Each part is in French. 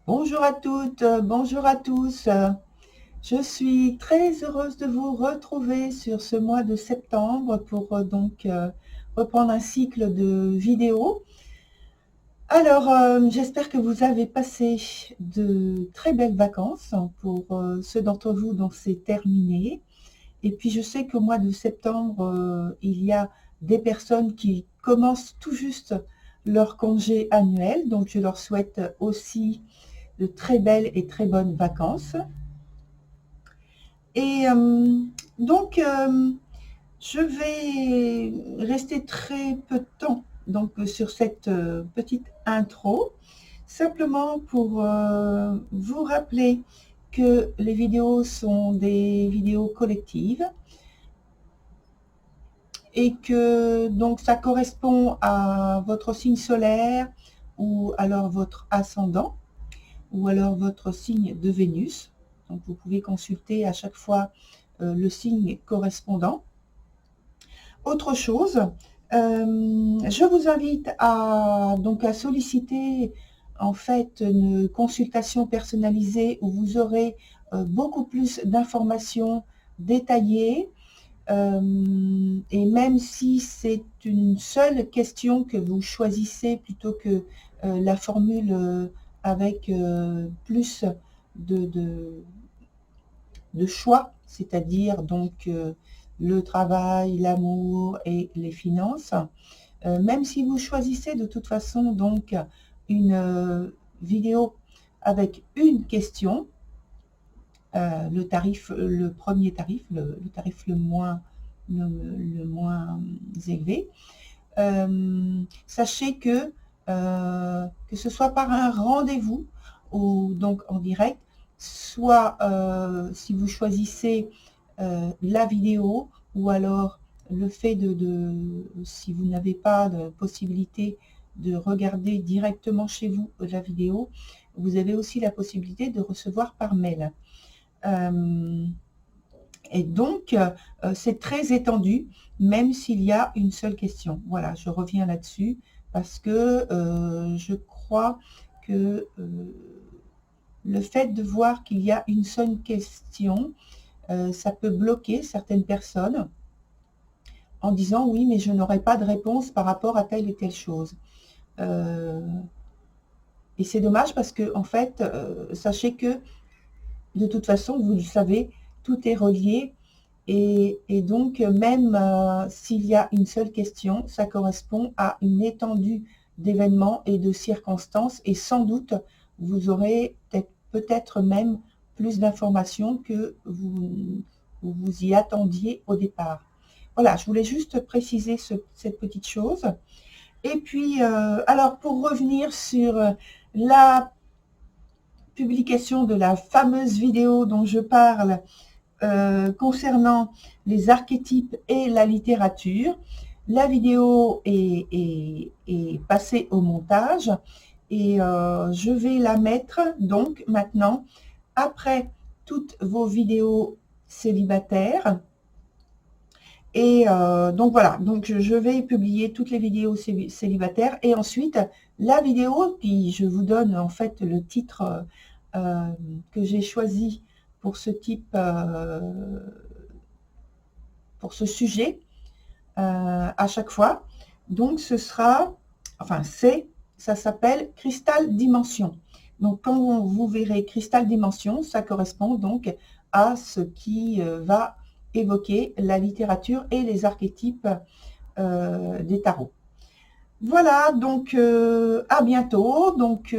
Bonjour à toutes, bonjour à tous. Je suis très heureuse de vous retrouver sur ce mois de septembre pour reprendre un cycle de vidéos. Alors, j'espère que vous avez passé de très belles vacances pour ceux d'entre vous dont c'est terminé. Et puis, je sais qu'au mois de septembre, il y a des personnes qui commencent tout juste leur congé annuel. Donc, je leur souhaite aussi de très belles et très bonnes vacances. Et je vais rester très peu de temps sur cette petite intro, simplement pour vous rappeler que les vidéos sont des vidéos collectives et que donc ça correspond à votre signe solaire ou alors votre ascendant ou alors votre signe de Vénus. Donc vous pouvez consulter à chaque fois le signe correspondant. Autre chose, je vous invite à solliciter en fait une consultation personnalisée où vous aurez beaucoup plus d'informations détaillées. Et même si c'est une seule question que vous choisissez plutôt que la formule avec plus de choix, c'est-à-dire le travail, l'amour et les finances. Même si vous choisissez de toute façon une vidéo avec une question, le premier tarif, le tarif le moins élevé, sachez que ce soit par un rendez-vous ou donc en direct, soit si vous choisissez la vidéo, ou alors le fait si vous n'avez pas de possibilité de regarder directement chez vous la vidéo, vous avez aussi la possibilité de recevoir par mail. Et donc, c'est très étendu, même s'il y a une seule question. Voilà, je reviens là-dessus parce que je crois que le fait de voir qu'il y a une seule question, ça peut bloquer certaines personnes en disant « oui, mais je n'aurai pas de réponse par rapport à telle et telle chose ». Et c'est dommage parce que, en fait, sachez que de toute façon, vous le savez, tout est relié. Et donc, même s'il y a une seule question, ça correspond à une étendue d'événements et de circonstances. Et sans doute, vous aurez peut-être même plus d'informations que vous y attendiez au départ. Voilà, je voulais juste préciser cette petite chose. Et puis, alors, pour revenir sur la publication de la fameuse vidéo dont je parle, concernant les archétypes et la littérature. La vidéo est passée au montage et je vais la mettre donc maintenant après toutes vos vidéos célibataires. Et donc voilà, donc je vais publier toutes les vidéos célibataires et ensuite la vidéo, puis je vous donne en fait le titre que j'ai choisi pour ce type, pour ce sujet à chaque fois. Donc ce sera, enfin ça s'appelle Cristal Dimension. Donc quand vous verrez Cristal Dimension, ça correspond donc à ce qui va évoquer la littérature et les archétypes des tarots. Voilà, donc à bientôt. Donc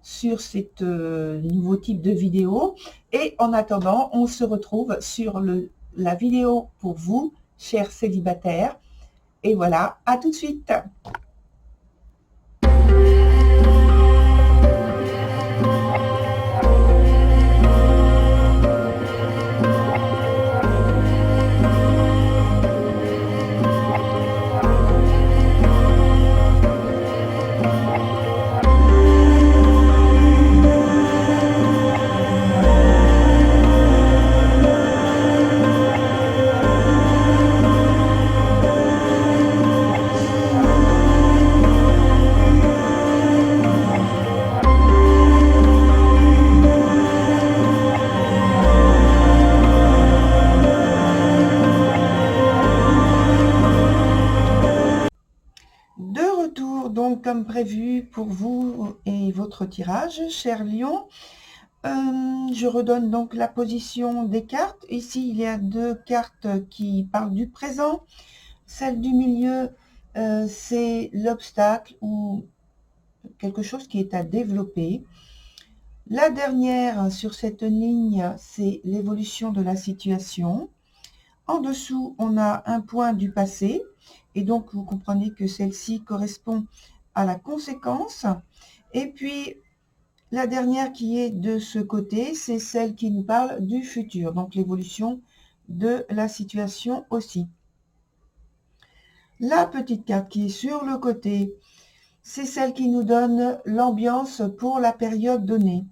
sur cette nouveau type de vidéo. Et en attendant, on se retrouve sur la vidéo pour vous, chers célibataires. Et voilà, à tout de suite. Alors, donc, comme prévu pour vous et votre tirage, cher Lion, je redonne donc la position des cartes. Ici, il y a deux cartes qui parlent du présent. Celle du milieu, c'est l'obstacle ou quelque chose qui est à développer. La dernière sur cette ligne, c'est l'évolution de la situation. En dessous, on a un point du passé. Et donc, vous comprenez que celle-ci correspond à la conséquence. Et puis, la dernière qui est de ce côté, c'est celle qui nous parle du futur, donc l'évolution de la situation aussi. La petite carte qui est sur le côté, c'est celle qui nous donne l'ambiance pour la période donnée.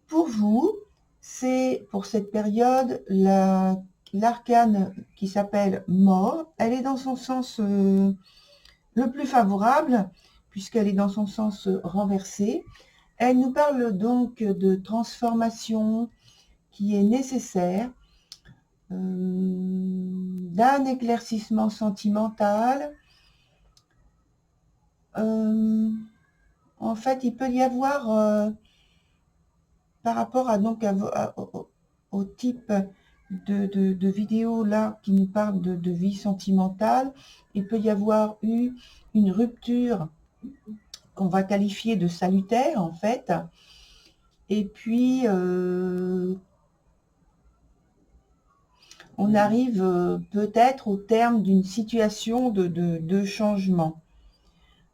Pour vous, c'est pour cette période l'arcane qui s'appelle mort. Elle est dans son sens le plus favorable, puisqu'elle est dans son sens renversé. Elle nous parle donc de transformation qui est nécessaire, d'un éclaircissement sentimental. En fait, il peut y avoir, par rapport à, donc, au type de vidéo là qui nous parle de vie sentimentale, il peut y avoir eu une rupture qu'on va qualifier de salutaire en fait, et puis on arrive peut-être au terme d'une situation de changement.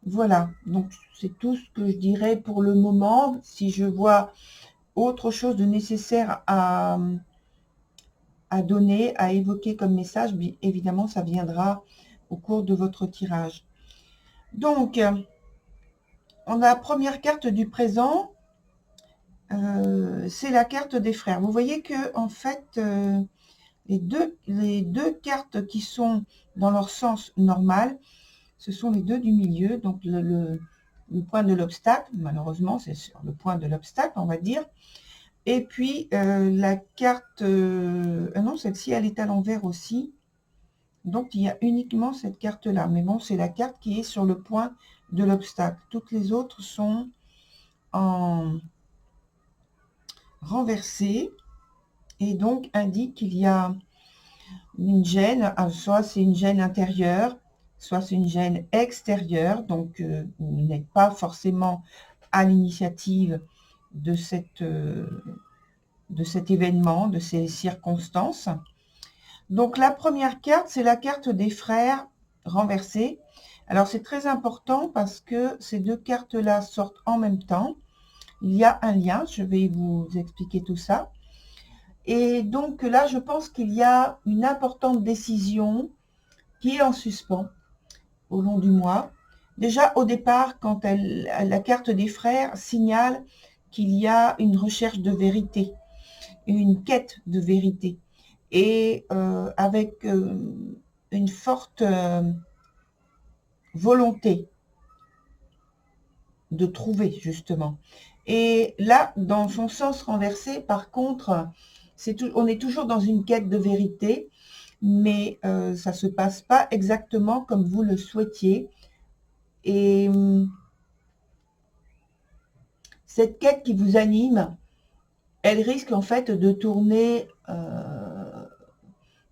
Voilà, donc c'est tout ce que je dirais pour le moment. Si je vois autre chose de nécessaire à donner, à évoquer comme message, bien évidemment ça viendra au cours de votre tirage. Donc, on a la première carte du présent, c'est la carte des frères. Vous voyez que en fait, les deux cartes qui sont dans leur sens normal, ce sont les deux du milieu, donc le point de l'obstacle, malheureusement c'est sur le point de l'obstacle, on va dire. Et puis la carte, non, celle-ci elle est à l'envers aussi, donc il y a uniquement cette carte là, mais bon, c'est la carte qui est sur le point de l'obstacle. Toutes les autres sont en renversé et donc indique qu'il y a une gêne, soit c'est une gêne intérieure, soit c'est une gêne extérieure, donc vous n'êtes pas forcément à l'initiative de cet événement, de ces circonstances. Donc la première carte, c'est la carte des frères renversée. Alors c'est très important parce que ces deux cartes-là sortent en même temps. Il y a un lien, je vais vous expliquer tout ça. Et donc là, je pense qu'il y a une importante décision qui est en suspens au long du mois. Déjà au départ, quand la carte des frères signale qu'il y a une recherche de vérité, une quête de vérité, et avec une forte volonté de trouver justement. Et là, dans son sens renversé, par contre, on est toujours dans une quête de vérité, mais ça ne se passe pas exactement comme vous le souhaitiez. Et cette quête qui vous anime, elle risque en fait de tourner,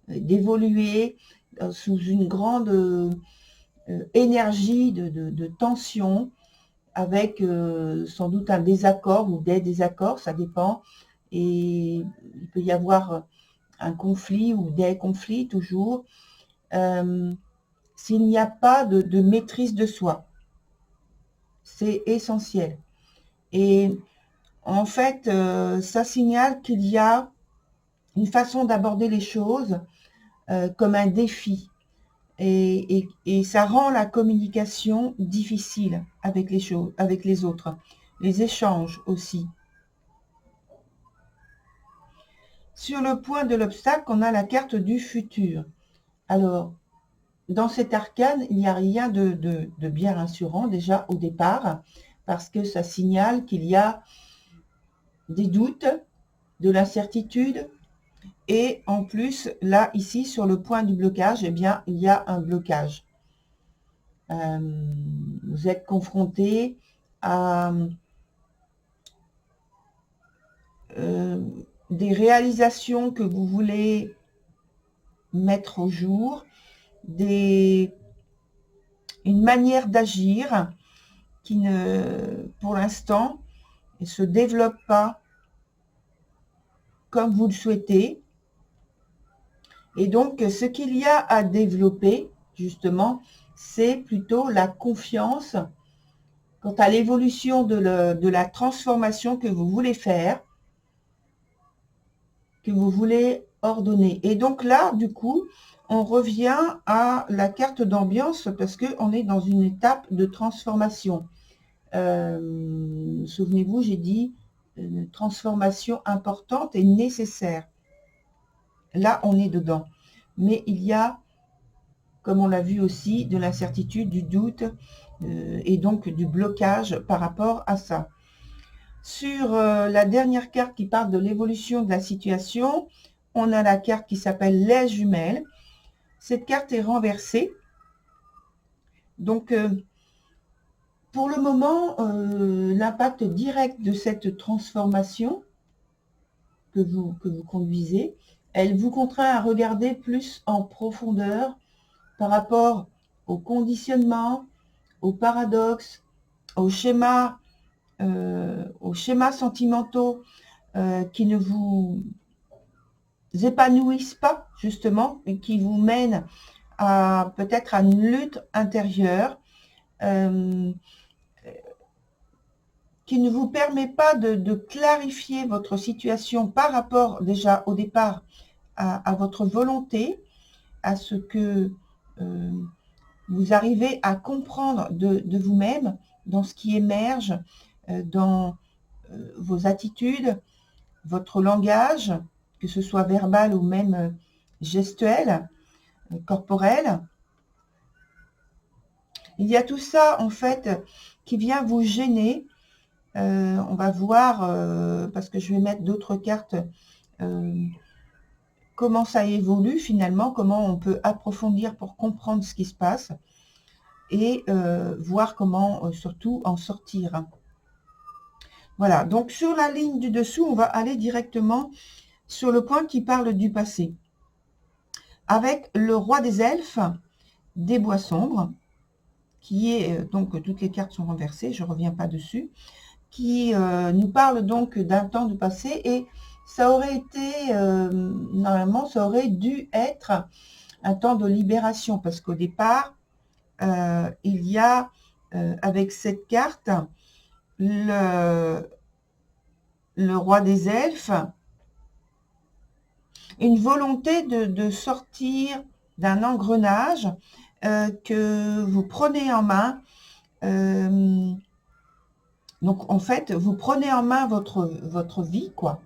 d'évoluer sous une grande énergie de tension, avec sans doute un désaccord ou des désaccords, ça dépend. Et il peut y avoir un conflit ou des conflits toujours, s'il n'y a pas de maîtrise de soi. C'est essentiel. Et en fait, ça signale qu'il y a une façon d'aborder les choses comme un défi. Et ça rend la communication difficile avec les choses, avec les autres. Les échanges aussi. Sur le point de l'obstacle, on a la carte du futur. Alors, dans cet arcane, il n'y a rien de bien rassurant déjà au départ, parce que ça signale qu'il y a des doutes, de l'incertitude, et en plus, là, ici, sur le point du blocage, eh bien, il y a un blocage. Vous êtes confronté à des réalisations que vous voulez mettre au jour, une manière d'agir qui ne, pour l'instant, ne se développe pas comme vous le souhaitez. Et donc, ce qu'il y a à développer, justement, c'est plutôt la confiance quant à l'évolution de la transformation que vous voulez faire, que vous voulez ordonner. Et donc là, du coup, on revient à la carte d'ambiance parce qu'on est dans une étape de transformation. Souvenez-vous, j'ai dit une transformation importante et nécessaire. Là, on est dedans. Mais il y a, comme on l'a vu aussi, de l'incertitude, du doute et donc du blocage par rapport à ça. Sur la dernière carte qui parle de l'évolution de la situation, on a la carte qui s'appelle les jumelles. Cette carte est renversée. Donc, pour le moment, l'impact direct de cette transformation que vous conduisez, elle vous contraint à regarder plus en profondeur par rapport au conditionnement, aux paradoxes, aux schémas sentimentaux qui ne vous épanouissent pas, justement, et qui vous mènent à peut-être à une lutte intérieure qui ne vous permet pas de clarifier votre situation par rapport déjà au départ à votre volonté, à ce que vous arrivez à comprendre de vous-même dans ce qui émerge, dans vos attitudes, votre langage, que ce soit verbal ou même gestuel, corporel. Il y a tout ça, en fait, qui vient vous gêner. On va voir, parce que je vais mettre d'autres cartes, comment ça évolue finalement, comment on peut approfondir pour comprendre ce qui se passe et voir comment surtout en sortir. Voilà, donc sur la ligne du dessous, on va aller directement sur le point qui parle du passé. Avec le roi des elfes, des bois sombres, qui est, donc toutes les cartes sont renversées, je ne reviens pas dessus, qui nous parle donc d'un temps du passé et ça aurait été, normalement, ça aurait dû être un temps de libération parce qu'au départ, il y a, avec cette carte, le roi des elfes, une volonté de sortir d'un engrenage que vous prenez en main. Donc, en fait, vous prenez en main votre vie, quoi.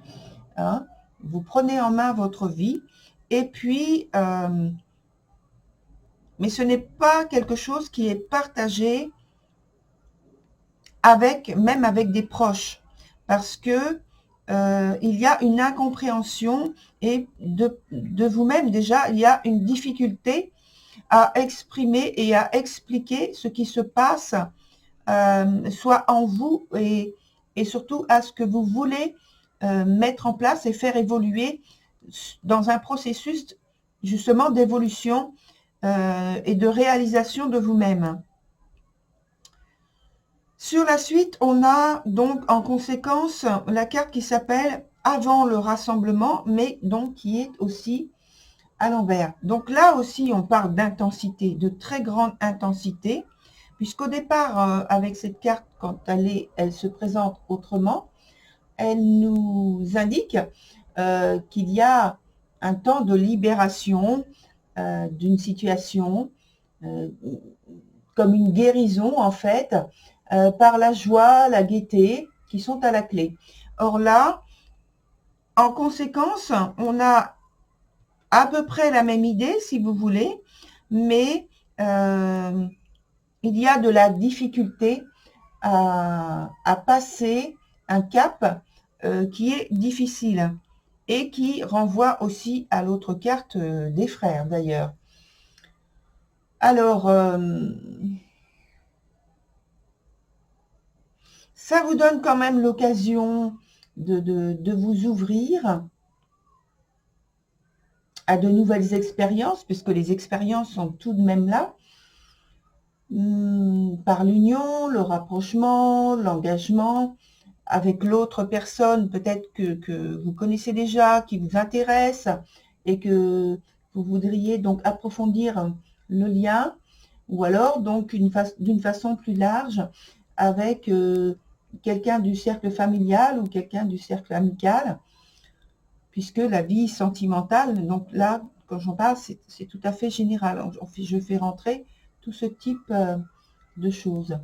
Hein, vous prenez en main votre vie. Et puis, mais ce n'est pas quelque chose qui est partagé même avec des proches. Parce que il y a une incompréhension et de vous-même déjà, il y a une difficulté à exprimer et à expliquer ce qui se passe, soit en vous et surtout à ce que vous voulez mettre en place et faire évoluer dans un processus justement d'évolution et de réalisation de vous-même. Sur la suite, on a donc en conséquence la carte qui s'appelle avant le rassemblement, mais donc qui est aussi à l'envers. Donc là aussi, on parle d'intensité, de très grande intensité, puisqu'au départ, avec cette carte, quand elle se présente autrement, elle nous indique qu'il y a un temps de libération d'une situation, comme une guérison en fait, par la joie, la gaieté qui sont à la clé. Or là, en conséquence, on a à peu près la même idée, si vous voulez, mais il y a de la difficulté à passer un cap qui est difficile et qui renvoie aussi à l'autre carte des frères d'ailleurs. Alors, Ça vous donne quand même l'occasion de vous ouvrir à de nouvelles expériences, puisque les expériences sont tout de même là, par l'union, le rapprochement, l'engagement avec l'autre personne, peut-être que vous connaissez déjà, qui vous intéresse, et que vous voudriez donc approfondir le lien, ou alors donc d'une façon plus large avec quelqu'un du cercle familial ou quelqu'un du cercle amical, puisque la vie sentimentale, donc là, quand j'en parle, c'est tout à fait général. Je fais rentrer tout ce type de choses.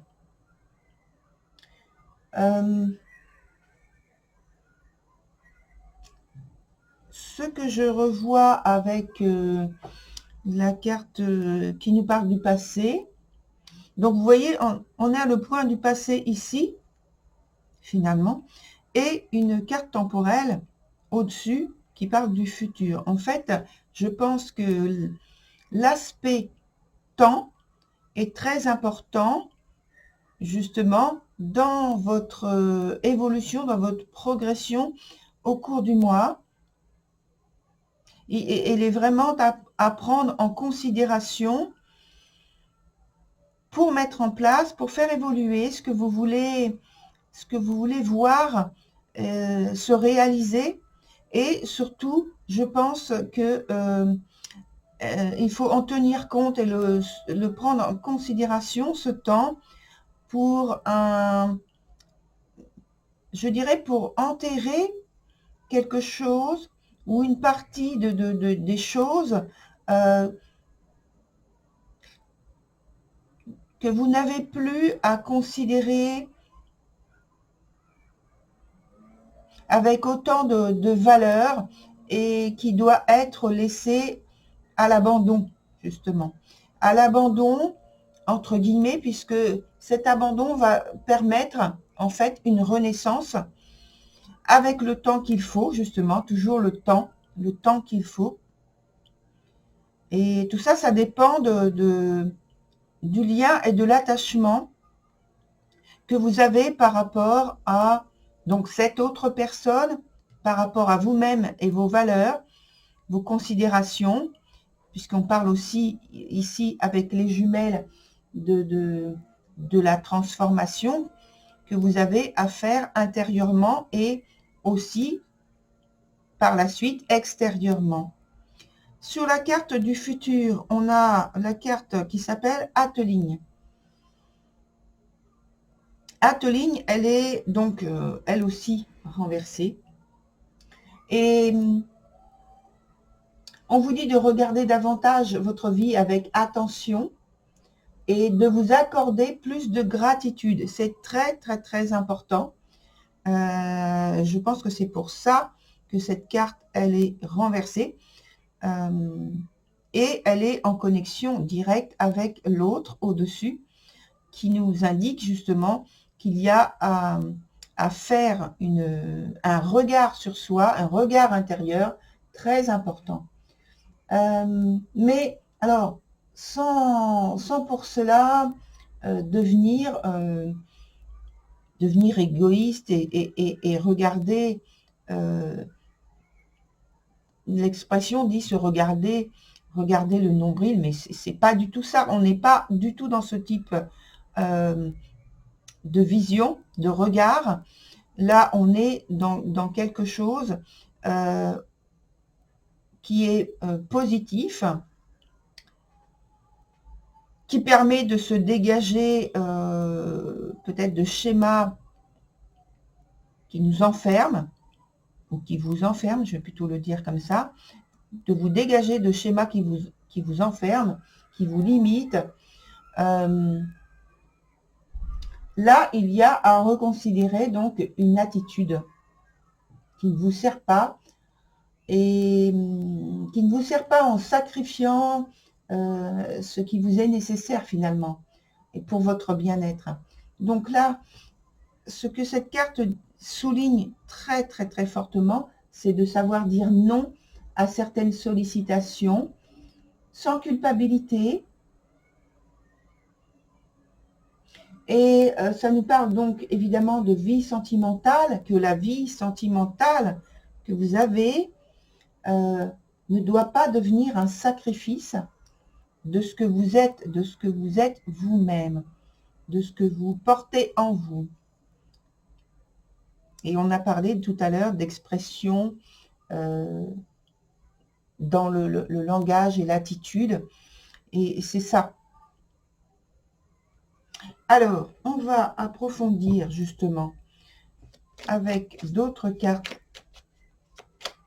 Ce que je revois avec la carte qui nous parle du passé, donc vous voyez, on a le point du passé ici, finalement, et une carte temporelle au-dessus qui parle du futur. En fait, je pense que l'aspect temps est très important, justement, dans votre évolution, dans votre progression au cours du mois. Elle est vraiment à prendre en considération pour mettre en place, pour faire évoluer ce que vous voulez voir se réaliser. Et surtout, je pense que il faut en tenir compte et le prendre en considération, ce temps, pour je dirais, pour enterrer quelque chose ou une partie des choses que vous n'avez plus à considérer avec autant de valeur et qui doit être laissé à l'abandon, justement. À l'abandon, entre guillemets, puisque cet abandon va permettre, en fait, une renaissance avec le temps qu'il faut, justement, toujours le temps qu'il faut. Et tout ça, ça dépend du lien et de l'attachement que vous avez par rapport à donc cette autre personne, par rapport à vous-même et vos valeurs, vos considérations, puisqu'on parle aussi ici avec les jumelles de la transformation que vous avez à faire intérieurement et aussi par la suite extérieurement. Sur la carte du futur, on a la carte qui s'appelle Ateligne. Ateligne, elle est donc elle aussi renversée. Et on vous dit de regarder davantage votre vie avec attention et de vous accorder plus de gratitude. C'est très, très, très important. Je pense que c'est pour ça que cette carte, elle est renversée. Et elle est en connexion directe avec l'autre au-dessus, qui nous indique justement qu'il y a à faire un regard sur soi, un regard intérieur très important. Mais alors, sans pour cela devenir égoïste et regarder, l'expression dit se regarder le nombril, mais c'est pas du tout ça. On n'est pas du tout dans ce type de vision, de regard. Là, on est dans quelque chose qui est positif, qui permet de se dégager peut-être de schémas qui nous enferment, ou qui vous enferment, je vais plutôt le dire comme ça, de vous dégager de schémas qui vous enferment, qui vous limitent. Là, il y a à reconsidérer donc une attitude qui ne vous sert pas et qui ne vous sert pas en sacrifiant ce qui vous est nécessaire finalement et pour votre bien-être. Donc là, ce que cette carte souligne très très très fortement, c'est de savoir dire non à certaines sollicitations sans culpabilité Et ça nous parle donc évidemment de vie sentimentale, que la vie sentimentale que vous avez ne doit pas devenir un sacrifice de ce que vous êtes, vous-même, de ce que vous portez en vous. Et on a parlé tout à l'heure d'expression dans le langage et l'attitude, et c'est ça. Alors, on va approfondir justement avec d'autres cartes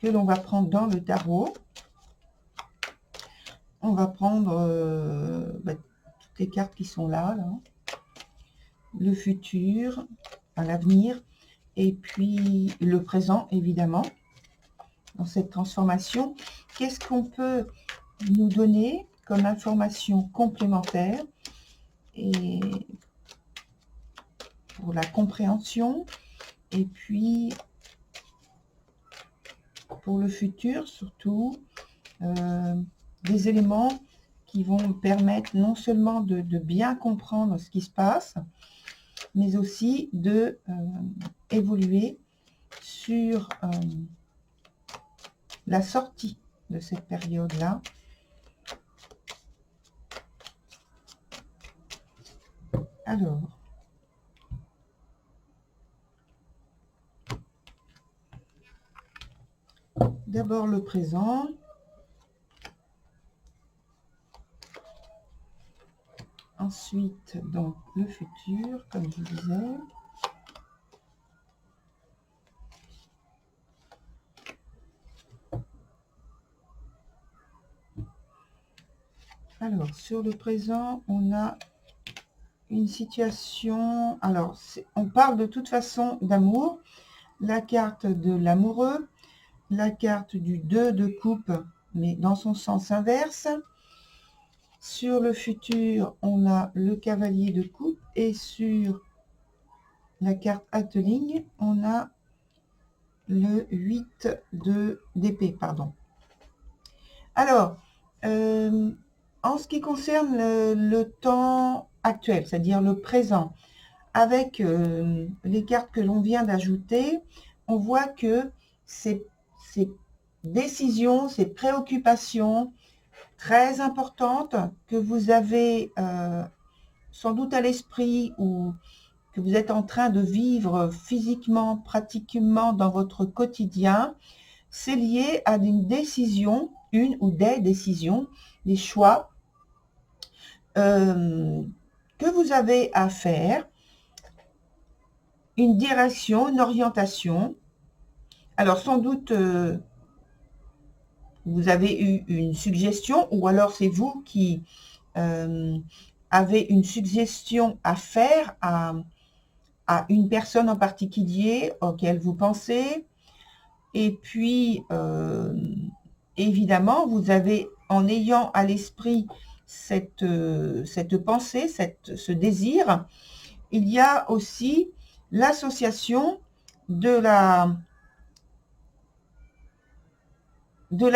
que l'on va prendre dans le tarot. On va prendre toutes les cartes qui sont là. Le futur, l'avenir, et puis le présent, évidemment, dans cette transformation. Qu'est-ce qu'on peut nous donner comme information complémentaire et pour la compréhension, et puis pour le futur surtout, des éléments qui vont permettre non seulement de bien comprendre ce qui se passe, mais aussi de évoluer sur la sortie de cette période-là. Alors, d'abord le présent. Ensuite, donc, le futur, comme je disais. Alors, sur le présent, on a une situation... Alors, on parle de toute façon d'amour. La carte de l'amoureux, la carte du 2 de coupe, mais dans son sens inverse. Sur le futur, on a le cavalier de coupe, et sur la carte Atelier, on a le 8 d'épée, pardon. Alors, en ce qui concerne le temps actuel, c'est-à-dire le présent, avec les cartes que l'on vient d'ajouter, on voit que ces décisions, ces préoccupations très importantes que vous avez sans doute à l'esprit, ou que vous êtes en train de vivre physiquement, pratiquement dans votre quotidien, c'est lié à une décision, une ou des décisions, des choix que vous avez à faire, une direction, une orientation. Alors sans doute vous avez eu une suggestion, ou alors c'est vous qui avez une suggestion à faire à une personne en particulier auquel vous pensez. Et puis, évidemment, vous avez, en ayant à l'esprit cette pensée, ce désir, il y a aussi l'association de la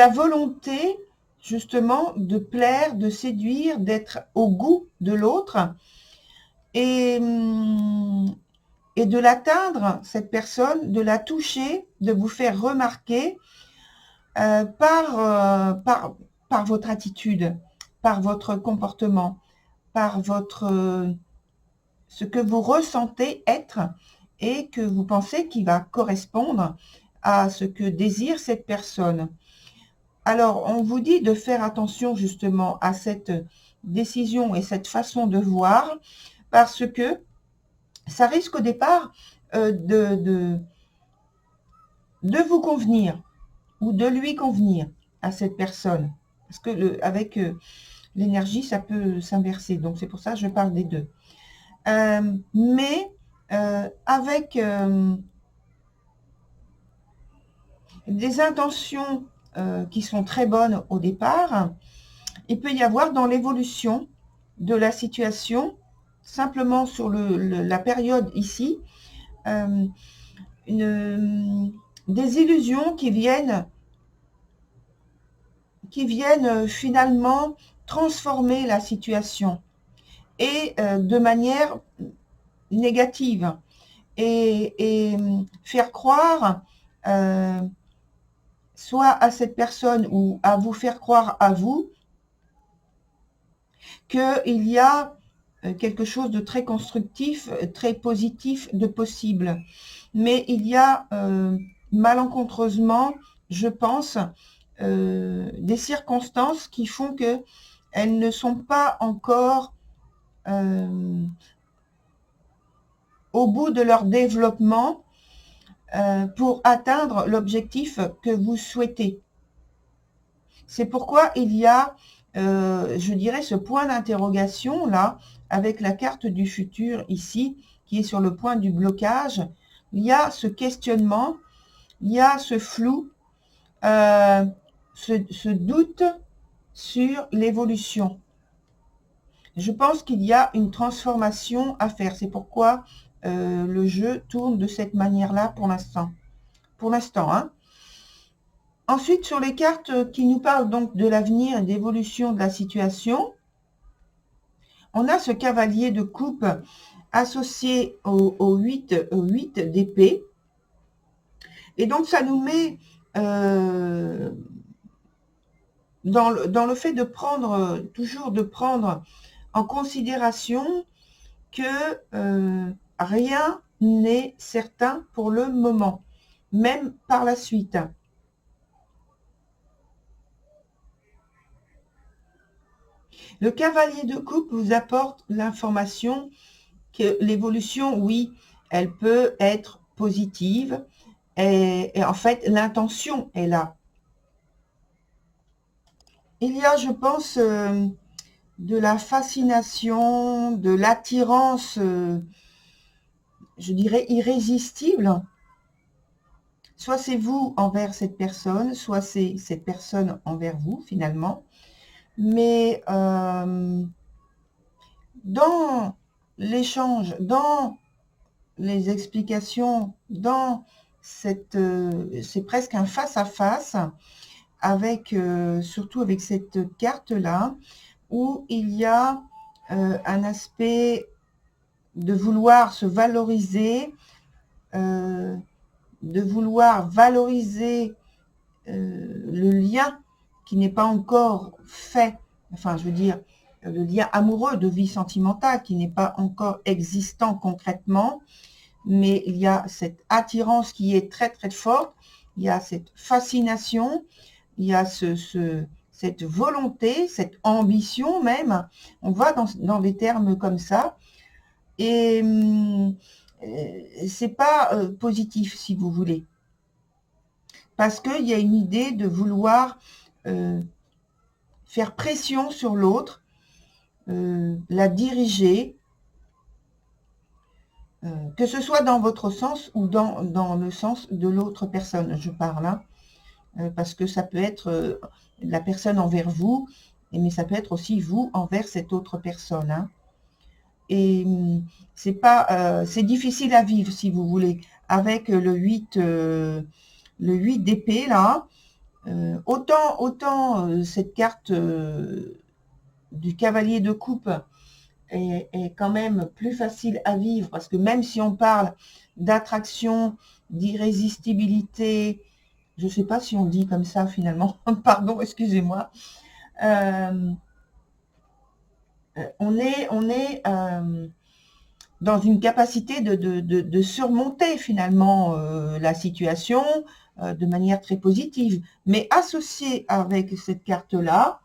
volonté, justement, de plaire, de séduire, d'être au goût de l'autre, et de l'atteindre, cette personne, de la toucher, de vous faire remarquer par votre attitude, par votre comportement, par ce que vous ressentez être et que vous pensez qui va correspondre à ce que désire cette personne. Alors, on vous dit de faire attention justement à cette décision et cette façon de voir, parce que ça risque au départ de vous convenir, ou de lui convenir à cette personne. Parce que avec l'énergie, ça peut s'inverser. Donc, c'est pour ça que je parle des deux. Mais avec des intentions qui sont très bonnes au départ, il peut y avoir dans l'évolution de la situation, simplement sur la période ici, des illusions qui viennent finalement transformer la situation, et de manière négative et faire croire soit à cette personne ou à vous faire croire à vous qu'il y a quelque chose de très constructif, très positif de possible. Mais il y a malencontreusement, je pense, des circonstances qui font que elles ne sont pas encore au bout de leur développement pour atteindre l'objectif que vous souhaitez. C'est pourquoi il y a, je dirais, ce point d'interrogation là, avec la carte du futur ici, qui est sur le point du blocage. Il y a ce questionnement, il y a ce flou, ce doute sur l'évolution. Je pense qu'il y a une transformation à faire. C'est pourquoi le jeu tourne de cette manière-là pour l'instant. Pour l'instant, hein. Ensuite, sur les cartes qui nous parlent donc de l'avenir et d'évolution de la situation, on a ce cavalier de coupe associé au 8 d'épée. Et donc, ça nous met dans le fait de prendre, toujours de prendre en considération que rien n'est certain pour le moment, même par la suite. Le cavalier de coupe vous apporte l'information que l'évolution, oui, elle peut être positive et en fait, l'intention est là. Il y a, je pense, de la fascination, de l'attirance, je dirais, irrésistible. Soit c'est vous envers cette personne, soit c'est cette personne envers vous, finalement. Mais dans l'échange, dans les explications, dans cette, c'est presque un face-à-face, avec, surtout avec cette carte-là, où il y a un aspect de vouloir se valoriser, de vouloir valoriser le lien qui n'est pas encore fait, enfin je veux dire le lien amoureux de vie sentimentale qui n'est pas encore existant concrètement, mais il y a cette attirance qui est très très forte, il y a cette fascination, il y a cette volonté, cette ambition même, on va dans des termes comme ça, et c'est pas positif si vous voulez. Parce qu'il y a une idée de vouloir faire pression sur l'autre, la diriger, que ce soit dans votre sens ou dans le sens de l'autre personne, je parle, hein, parce que ça peut être la personne envers vous, mais ça peut être aussi vous envers cette autre personne. Hein. Et c'est difficile à vivre, si vous voulez, avec le 8 d'épée, là. Autant cette carte du cavalier de coupe est quand même plus facile à vivre, parce que même si on parle d'attraction, d'irrésistibilité, je ne sais pas si on dit comme ça finalement, pardon, excusez-moi, on est dans une capacité de surmonter finalement la situation de manière très positive. Mais associé avec cette carte-là,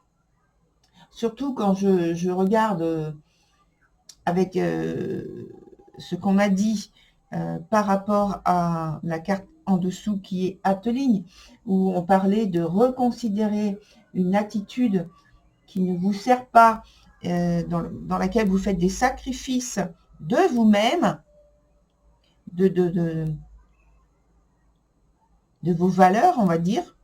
surtout quand je regarde avec ce qu'on a dit par rapport à la carte en dessous qui est Ateligne, où on parlait de reconsidérer une attitude qui ne vous sert pas, dans laquelle vous faites des sacrifices de vous-même, de vos valeurs, on va dire,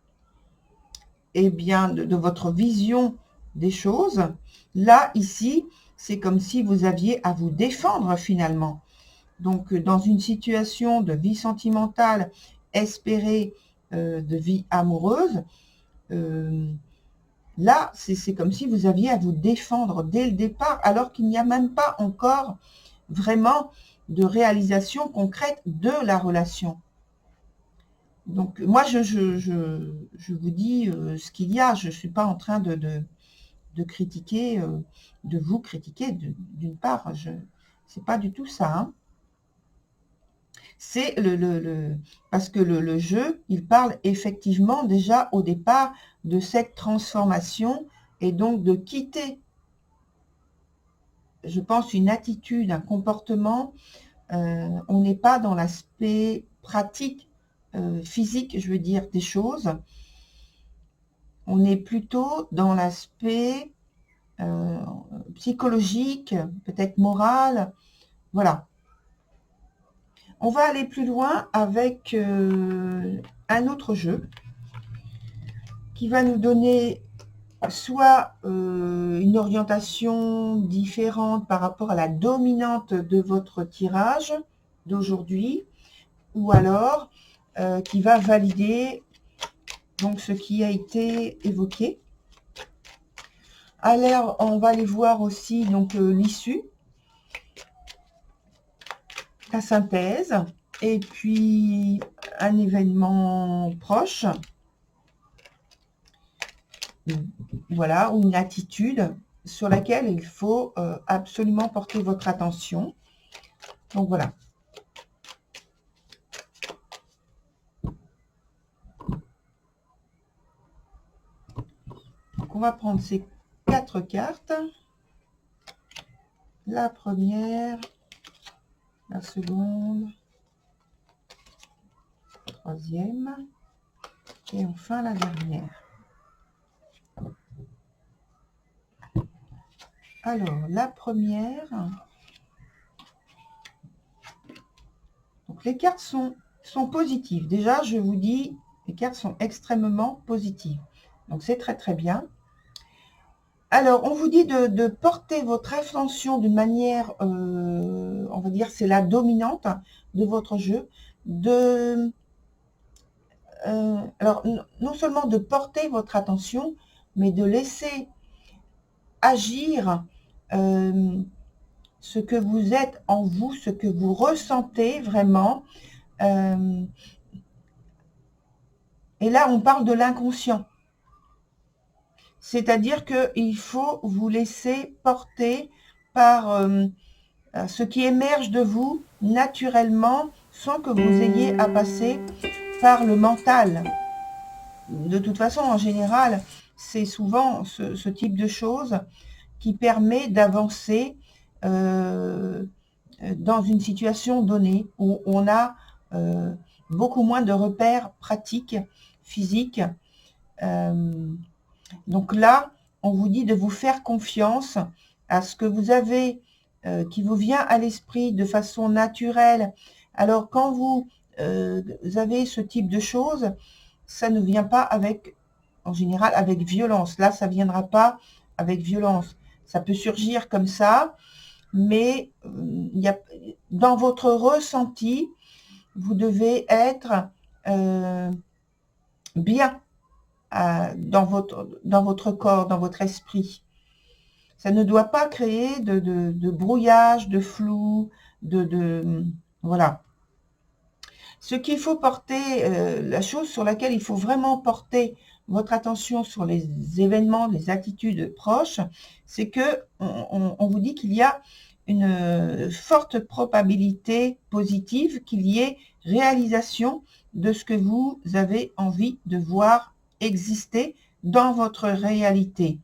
et bien de votre vision des choses. Là, ici, c'est comme si vous aviez à vous défendre finalement. Donc, dans une situation de vie sentimentale espérée, de vie amoureuse, là, c'est comme si vous aviez à vous défendre dès le départ, alors qu'il n'y a même pas encore vraiment de réalisation concrète de la relation. Donc, moi, je vous dis ce qu'il y a. Je ne suis pas en train de critiquer, de vous critiquer, d'une part. C'est pas du tout ça. Hein. C'est parce que le jeu, il parle effectivement déjà au départ de cette transformation et donc de quitter, je pense, une attitude, un comportement. On n'est pas dans l'aspect pratique, physique, je veux dire, des choses. On est plutôt dans l'aspect psychologique, peut-être moral. Voilà. On va aller plus loin avec un autre jeu qui va nous donner soit une orientation différente par rapport à la dominante de votre tirage d'aujourd'hui, ou alors qui va valider donc ce qui a été évoqué. Alors, on va aller voir aussi donc l'issue, la synthèse, et puis un événement proche. Voilà, ou une attitude sur laquelle il faut absolument porter votre attention. Donc voilà. Donc on va prendre ces 4 cartes. La première, la seconde, la troisième et enfin la dernière. Alors, la première, donc les cartes sont positives. Déjà, je vous dis, les cartes sont extrêmement positives. Donc, c'est très, très bien. Alors, on vous dit de porter votre attention d'une manière, on va dire, c'est la dominante de votre jeu. Alors, non seulement de porter votre attention, mais de laisser agir ce que vous êtes en vous, ce que vous ressentez vraiment. Et là, on parle de l'inconscient. C'est-à-dire qu'il faut vous laisser porter par ce qui émerge de vous naturellement, sans que vous ayez à passer par le mental. De toute façon, en général, c'est souvent ce type de choses qui permet d'avancer dans une situation donnée où on a beaucoup moins de repères pratiques, physiques. Donc là, on vous dit de vous faire confiance à ce que vous avez, qui vous vient à l'esprit de façon naturelle. Alors, quand vous avez ce type de choses, ça ne vient pas avec, en général, avec violence. Là, ça ne viendra pas avec violence. Ça peut surgir comme ça, mais dans votre ressenti, vous devez être bien dans votre corps, dans votre esprit. Ça ne doit pas créer de brouillage, de flou, voilà. Ce qu'il faut porter, la chose sur laquelle il faut vraiment porter votre attention sur les événements, les attitudes proches, c'est que on vous dit qu'il y a une forte probabilité positive qu'il y ait réalisation de ce que vous avez envie de voir exister dans votre réalité.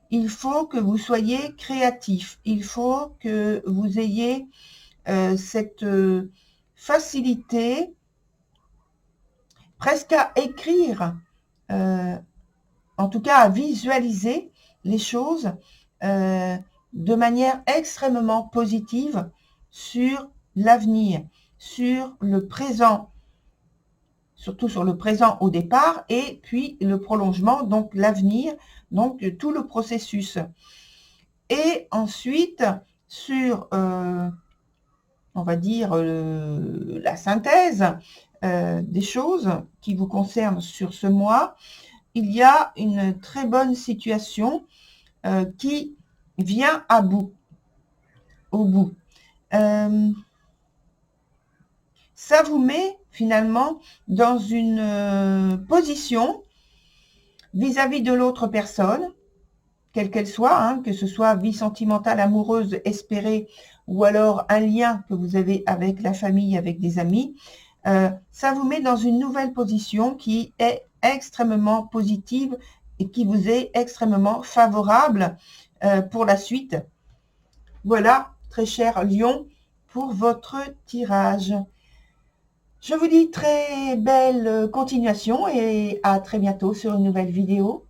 Il faut que vous soyez créatif, il faut que vous ayez cette facilité presque à écrire, en tout cas à visualiser les choses de manière extrêmement positive sur l'avenir, sur le présent, surtout sur le présent au départ, et puis le prolongement, donc l'avenir, donc tout le processus. Et ensuite, sur, on va dire, la synthèse des choses qui vous concernent sur ce mois, il y a une très bonne situation qui vient au bout. ça vous met finalement dans une position vis-à-vis de l'autre personne, quelle qu'elle soit, hein, que ce soit vie sentimentale, amoureuse, espérée, ou alors un lien que vous avez avec la famille, avec des amis, ça vous met dans une nouvelle position qui est extrêmement positive et qui vous est extrêmement favorable pour la suite. Voilà, très cher Lion, pour votre tirage. Je vous dis très belle continuation et à très bientôt sur une nouvelle vidéo.